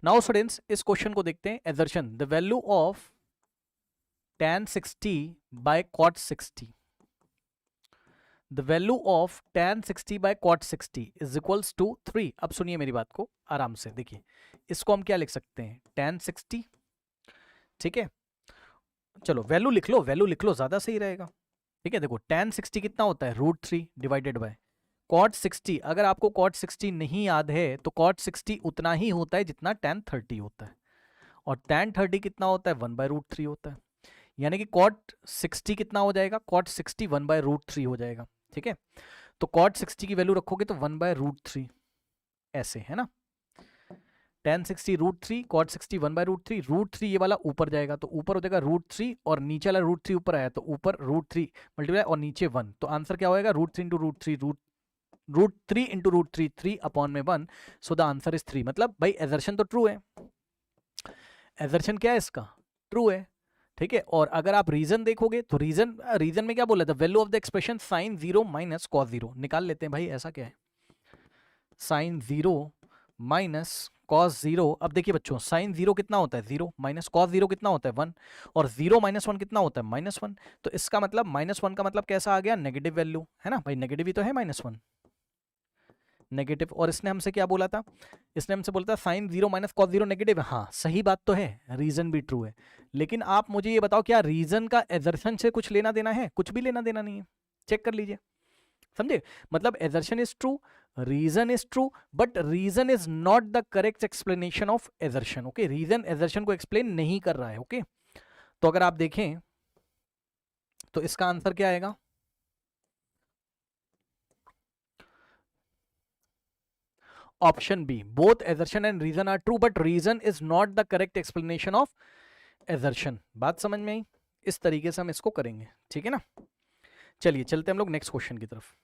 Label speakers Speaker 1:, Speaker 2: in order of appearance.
Speaker 1: Now students इस question को देखते हैं। Assertion the value of tan 60 by cot 60, the value of tan 60 by cot 60 is equals to 3। अब सुनिए मेरी बात को आराम से, देखिए इसको हम क्या लिख सकते हैं, tan 60, ठीक है। चलो वैल्यू लिख लो, वैल्यू लिख लो, ज्यादा सही रहेगा, ठीक है। देखो tan 60 कितना होता है, √3 डिवाइडेड बाय cot 60। अगर आपको cot 60 नहीं याद है तो cot 60 उतना ही होता है जितना tan 30 होता है, और tan 30 कितना होता है, 1/√3 होता है। यानी कि cot 60 कितना हो जाएगा, cot 60 1/√3 हो जाएगा, ठीक है। तो cot 60 की वैल्यू रखोगे तो 1/√3 ऐसे है ना। tan 60 √3, cot 60 1/√3, √3 ये वाला ऊपर जाएगा तो ऊपर हो जाएगा √3, और नीचे वाला √3 ऊपर आया तो ऊपर √3 मल्टीप्लाई और नीचे 1, तो आंसर क्या होएगा, √3 इंटू √3, √3 इंटू √3, 3 अपॉन में 1, सो द आंसर इज 3। मतलब भाई एजर्शन तो ट्रू है, एजर्शन क्या है इसका, ट्रू है, ठीक है। और अगर आप रीजन देखोगे तो रीजन में क्या बोला था, value of the expression sin 0 minus cos 0 निकाल लेते हैं भाई, ऐसा क्या है, sin 0 माइनस cos 0। अब देखिए बच्चों sin 0 कितना होता है, 0, माइनस cos 0 कितना होता है, 1, और 0 माइनस 1 कितना होता है, -1। तो इसका मतलब -1 का मतलब कैसा आ गया, नेगेटिव वैल्यू है ना भाई, नेगेटिव ही तो है -1, नेगेटिव। और इसने हमसे क्या बोला था, इसने हमसे बोला था sin 0 माइनस cos 0 नेगेटिव है। हाँ सही बात तो है, रीजन भी ट्रू है, लेकिन आप मुझे ये बताओ क्या रीजन का एजर्शन से कुछ लेना देना है, कुछ भी लेना देना नहीं है, चेक कर लीजिए, समझे। मतलब assertion is true, reason is true, but reason is not the correct explanation of assertion, okay. Reason assertion को एक्सप्लेन नहीं कर रहा है, ओके। तो अगर आप देखें तो इसका आंसर क्या आएगा, option B, both assertion and reason are true but reason is not the correct explanation of assertion. बात समझ में आई, इस तरीके से हम इसको करेंगे, ठीक है ना। चलिए चलते हम लोग नेक्स्ट क्वेश्चन की तरफ।